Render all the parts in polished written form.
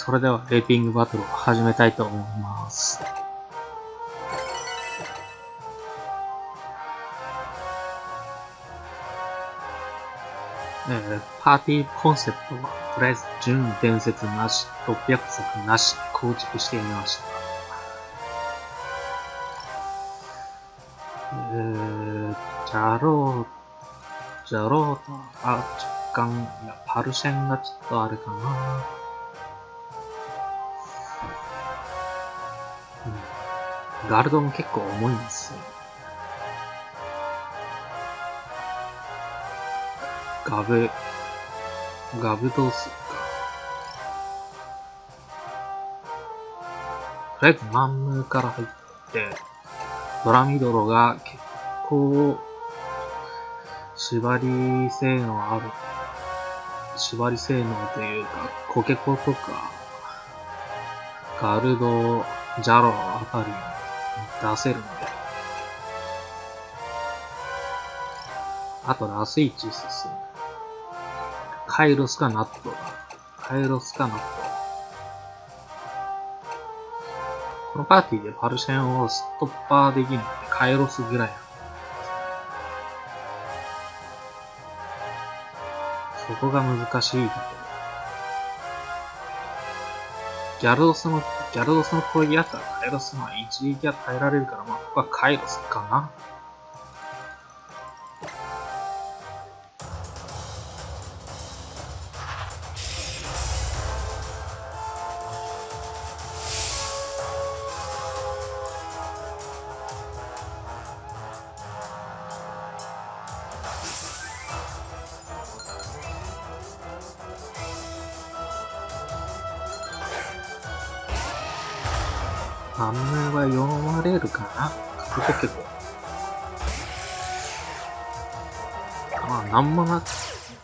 それではレーピングバトルを始めたいと思います。パーティーコンセプトはとりあえず純伝説なし、600作なし構築してみました。ジャロータ、若干、いや、パルシェンがちょっとあれかな。ガルドも結構重いんですよ。ガブどうするか。とりあえずマンムーから入って、ドラミドロが結構、縛り性能というか、コケコとか、ガルド、ジャロあたりに出せるんで。あとラスイチスですね。カイロスかナットだ。このパーティーでパルシェンをストッパーできるのでカイロスぐらい。そこが難しいところ。ギャルドスの攻撃あったらカイロスの一撃は耐えられるから、まあここはカイロスかな。マンムーは読まれるかな。結構。まあ、なんもなく、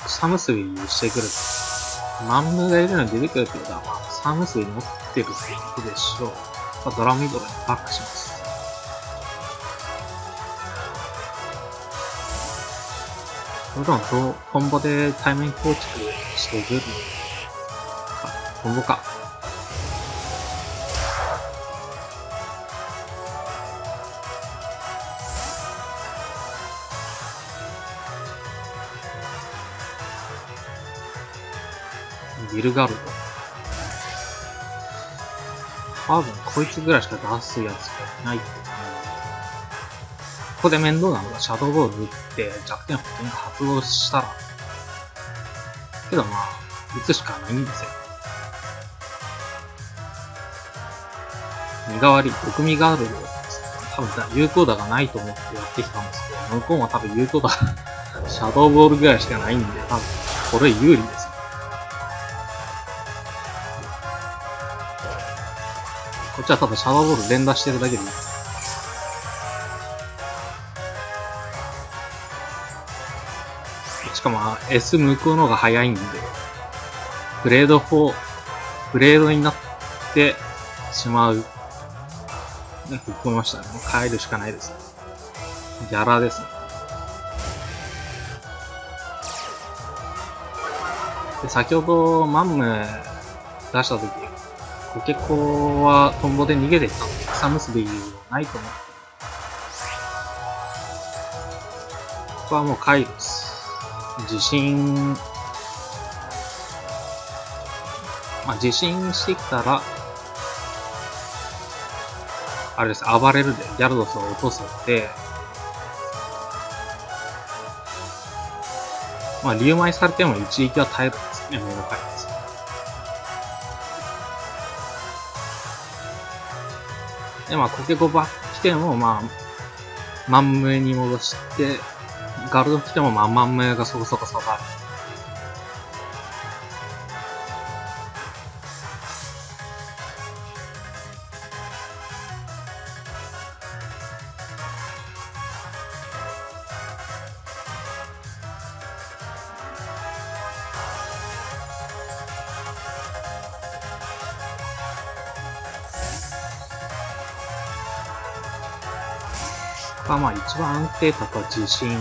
草結びしてくる。マンムーがいるのに出てくるってことは、まあ、草結び持ってるってことでしょう。まあ、ドラミドルにバックします。それともコンボで対面構築してくるか。コンボか。ビルガルド。多分こいつぐらいしか出すやつがいないって感じ。ここで面倒なのがシャドウボール打って弱点保険が発動したら。けどまあ、打つしかないんですよ。身代わり、毒味ガールド多分有効打がないと思ってやってきたんですけど、向こうは多分有効打シャドウボールぐらいしかないんで、多分これ有利ですよ。こっちはただシャドウボール連打してるだけでいい。しかも S 向こうの方が早いんで、ブレードになってしまう。ね、吹っ込みましたね。変えるしかないですね。ギャラですね。で、先ほどマンム出した時、コケコはトンボで逃げていったんで、草結びないと思って。ここはもうカイロス。自信してきたら、あれです、暴れるでギャルドスを落とせて、まあ、リウマイされても一撃は耐えるんですね、目の回です。で、まあ、コケコバッ来ても、まあ、マンムーに戻して、ガルド来ても、まあ、マンムーがそこそこ刺さる。ここはまあ一番安定高は自信。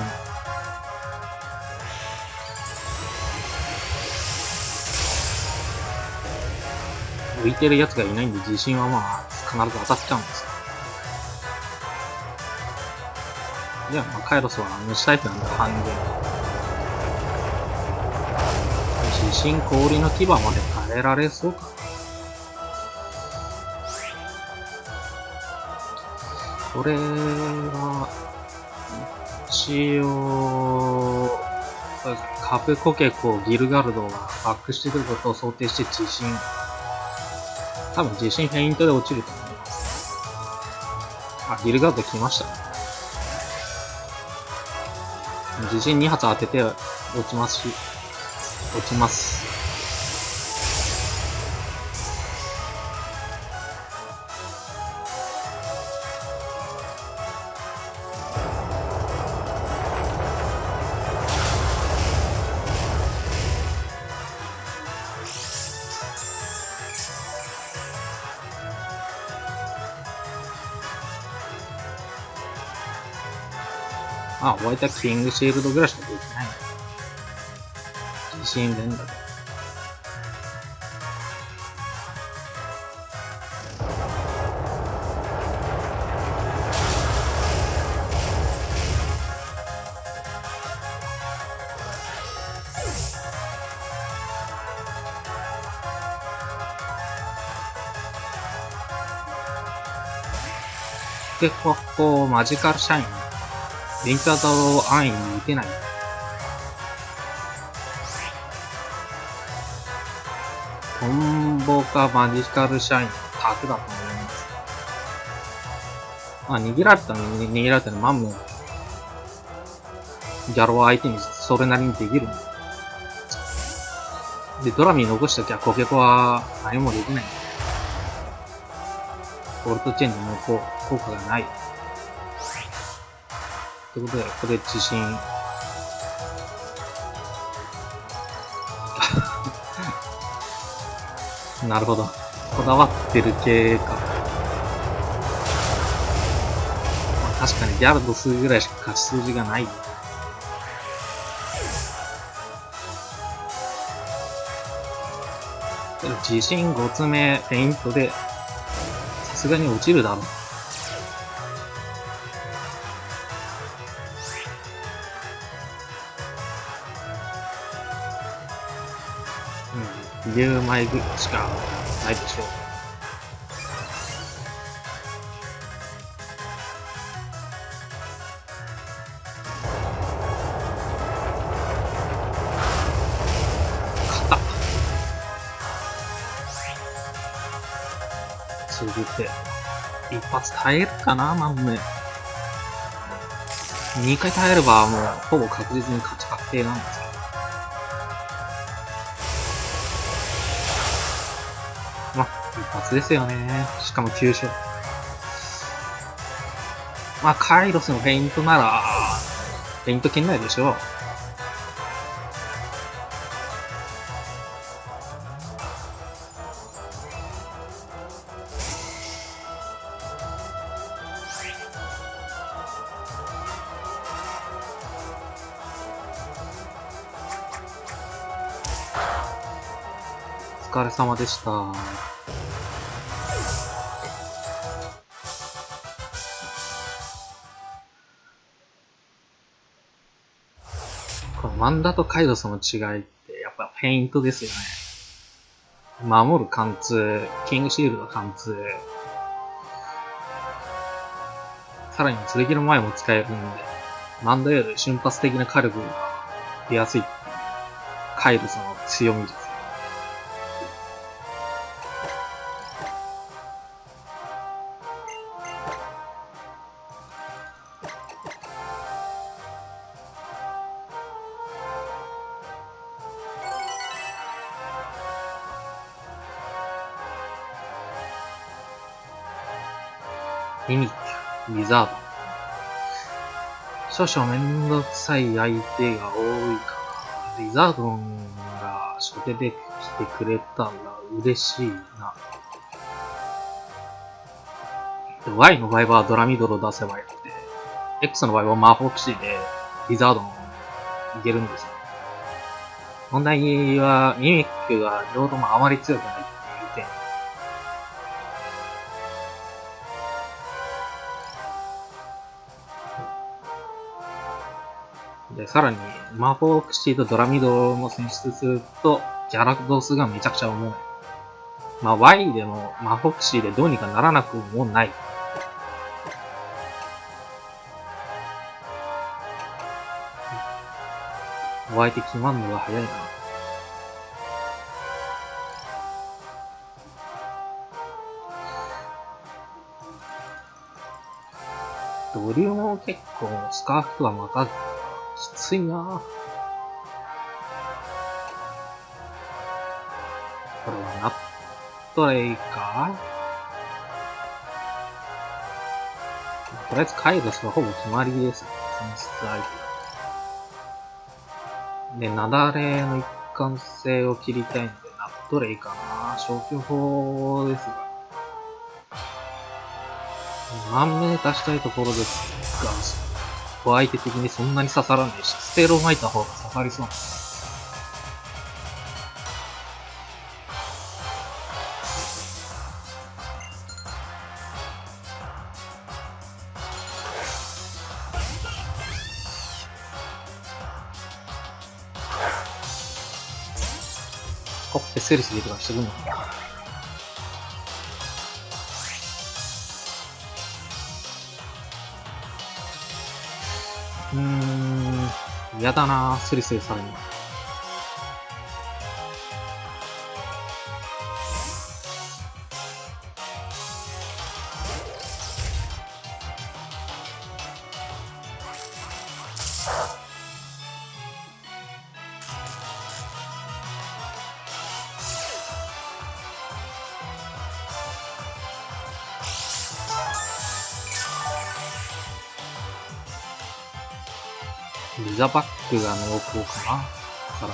浮いてるやつがいないんで地震はまあ必ず当たっちゃうんですよ。じゃあまあカイロスは虫タイプなんで半減。地震氷の牙まで耐えられそうかな。これは一応そうですね、カプコケコギルガルドがバックしてくることを想定して地震、多分地震フェイントで落ちると思います。あ、ギルガルド来ましたね。地震2発当てて落ちますし、落ちます。あ、ホワイトキングシールドぐらいしかできない。地震連打で。で、ここ、マジカルシャイン。リンカードを安易に打てない。トンボかマジカルシャインのタクだと思います。まあ、逃げられたらマンム。ギャロは相手にそれなりにできるんで。ドラミー残しときゃコケコは何もできない。ボルトチェンジも効果がない。ということで、ここで地震。なるほど。こだわってる系か。まあ、確かにギャルド数ぐらいしか勝ち数字がない。でも地震5つ目フェイントで、さすがに落ちるだろう。言う前ぐしかないでしょう。勝った。続いて、一発耐えるかな、マンム。2回耐えればもうほぼ確実に勝ち確定なんですけど。まあ、一発ですよね。しかも9勝。まあ、カイロスのフェイントなら、フェイント圏内でしょう。お疲れ様でした。このマンダとカイドスの違いってやっぱフェイントですよね。守る貫通、キングシールド貫通、さらに剣の前も使えるんで、マンダより瞬発的な火力が出やすい。カイドスの強みです。ミミック、リザード。少々めんどくさい相手が多いから、リザードンが初手で来てくれたら嬉しいな。Y の場合はドラミドロ出せばよくて、X の場合は魔法騎士でリザードンいけるんですよ。問題はミミックが両方ともあまり強くないっていう点。さらに、魔法クシーとドラミドも選出すると、ギャラドスがめちゃくちゃ重い。まあ、Y でも魔法クシーでどうにかならなくもない。お相手決まんのが早いな。ドリューも結構スカーフとかまたきついな。これはナットレイか。とりあえずカイドスはほぼ決まりです。選出相手。で、ナダレの一貫性を切りたいので、ナットレイかな。消去法ですが。満名出したいところですが、お相手的にそんなに刺さらないし、ステロを巻いた方が刺さりそうな。コッペセリスリとかしてくんのかな。嫌だなぁ、スリスリされるの。リザバックが濃厚かな。だから、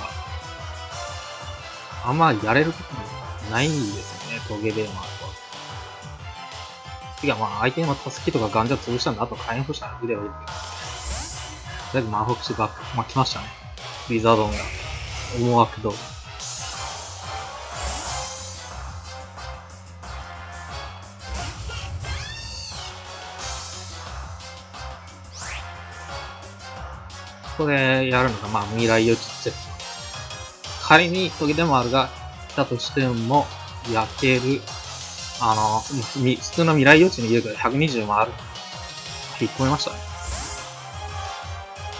あんまやれることないんですよね、トゲベーマーと。てかまあ、相手のタスキとかガンジャ潰したんで、あと火炎放射の腕を入れて。とりあえず魔法口バック、まあ来ましたね。リザードンが。思惑通り。ここでやるのが、まあ、未来予知セット。仮にトゲデマールが来たとしても、焼ける。普通の未来予知の威力が120もある。引っ込めましたね。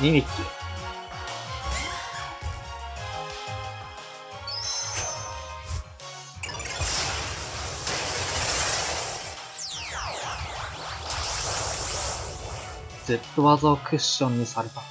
2ミッキ。Z 技をクッションにされた。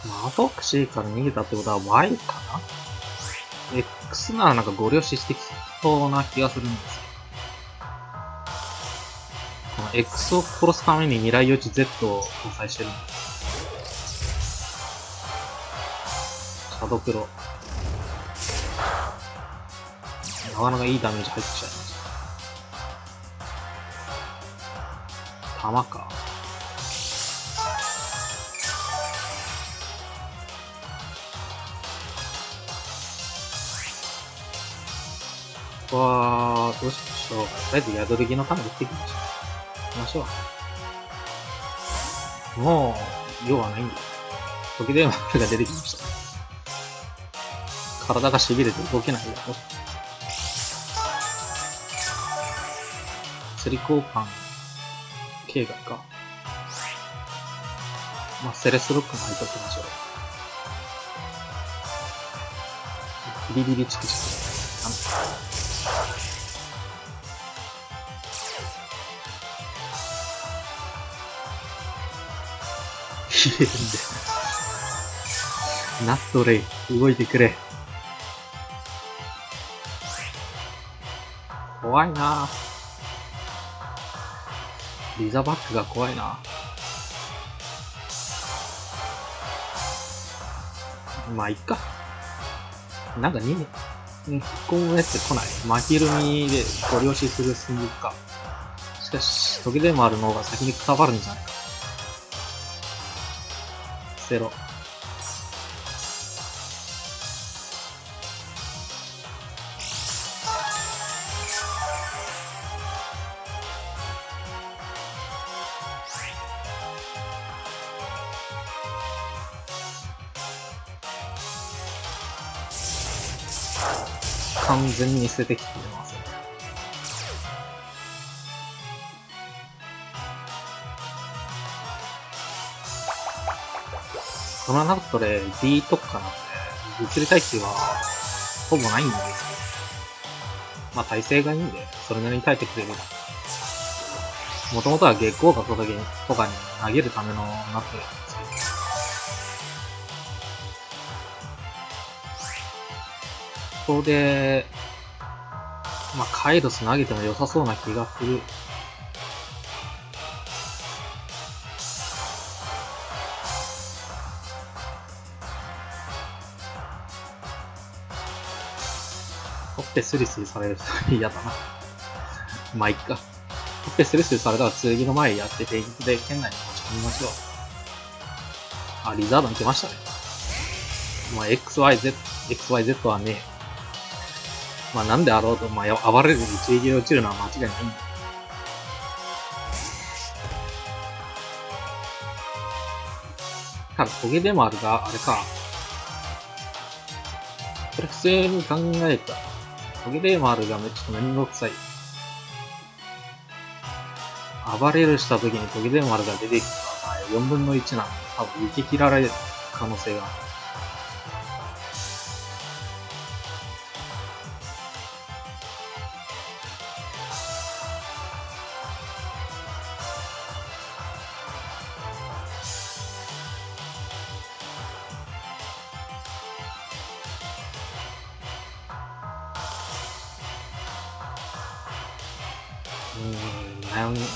マフォクシーから逃げたってことは Y かな？ X ならなんかご了承してきそうな気がするんですよ。この X を殺すために未来予知 Z を搭載してるんです。シャドクロ。なかなかいいダメージ入ってきちゃいました。弾か。ここは、どうしましょうか。とりあえず宿敵の弾打っていきましょう。行きましょう。もう、用はないんで。時でマールが出てきました。体が痺れて動けないよ。釣り交換、形骸か。まあ、セレスロックも入っときましょう。ビリビリチクチク。消えるんだよ。ナットレイ、動いてくれ。怖いなぁ。リザバックが怖いな。まあ、いっか。なんか2、1個もやってこない。マヒルミでご了承する寸劇か。しかし、時でもあるのが先にくたばるんじゃないか。せろ。完全に捨ててきてます。そのナットで D 特化なんで、物理耐久はほぼないんですよ。まあ耐性がいいんで、それなりに耐えてくれる。もともとは月光角とかに投げるためのナットなんですけど。ここで、まあカイロス投げても良さそうな気がする。ほっぺスリスリされる人嫌だな。まあいっか。ほっぺスリスリされたら剣の前やってペイントで県内に持ち込みましょう。あ、リザードン来ましたね。まあ XYZ はね、まあなんであろうと、まあ暴れるに一撃で落ちるのは間違いないんだ。ただトゲでもあるが、あれか。これ普通に考えた。トゲでもあるがちょっとめんどくさい。暴れるした時にトゲでもあるが出てきたら、4分の1なんで多分受け切られる可能性がある。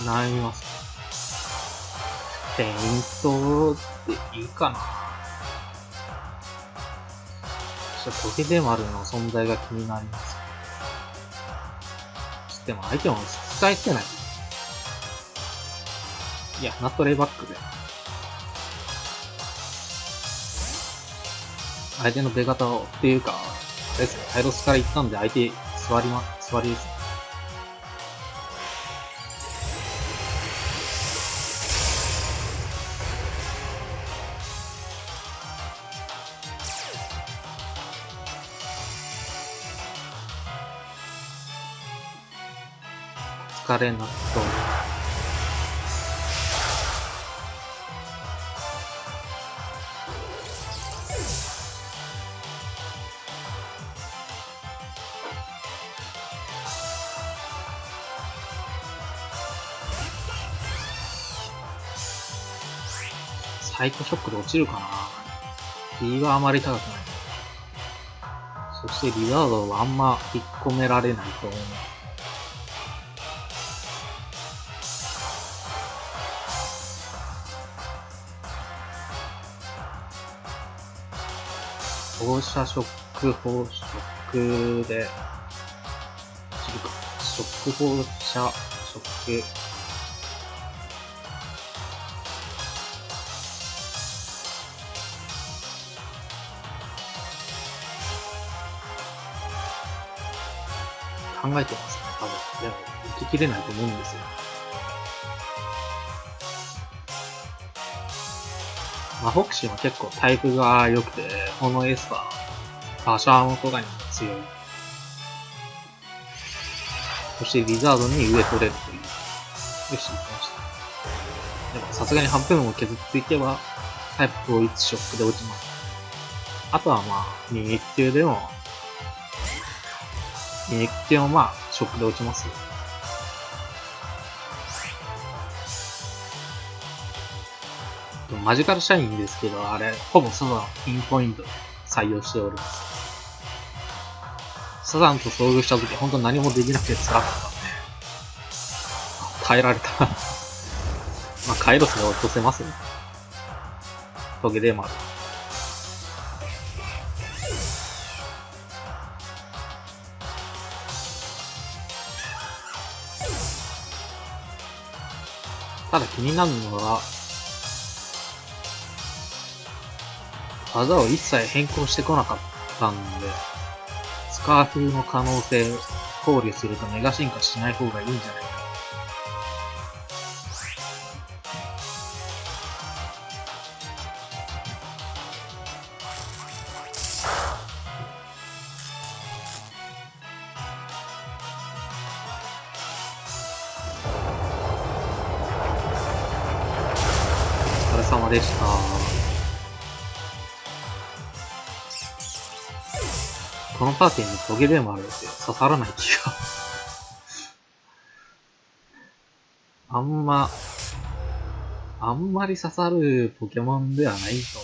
悩みます。ペイントでいいかな。ちょっとトゲでもあるの存在が気になります。でも相手も使えてない。いや、ナットレイバックで。相手の出方を、っていうか、あれですね、タイロスから行ったんで相手座りです。疲れ納豆。サイコショックで落ちるかな。 D はあまり高くない。そしてリザードはあんま引っ込められないと思う。放射ショック、放射ショックで、落ちるか。ショック放射、ショック。考えてますね、多分。でも、受けきれないと思うんですよ。まあ、ホクシーは結構タイプが良くて、このエスパー、バシャーモとかにも強い。そしてリザードに上取れるという。よし、行きました。でもさすがに半分を削っていけば、タイプ統一ショックで落ちます。あとはまあ、二撃級でも、二撃級もまあ、ショックで落ちますよ。マジカルシャインですけど、あれ、ほぼサザンピンポイントで採用しております。サザンと遭遇した時、本当に何もできなくて辛かったんで、耐えられた。まあ、カイロスで落とせますね。トゲでもある。ただ気になるのは、技を一切変更してこなかったんで、スカーフの可能性考慮するとメガ進化しない方がいいんじゃないか。お疲れ様でした。このパーティーにトゲでもあるって刺さらない気が。あんまり刺さるポケモンではないと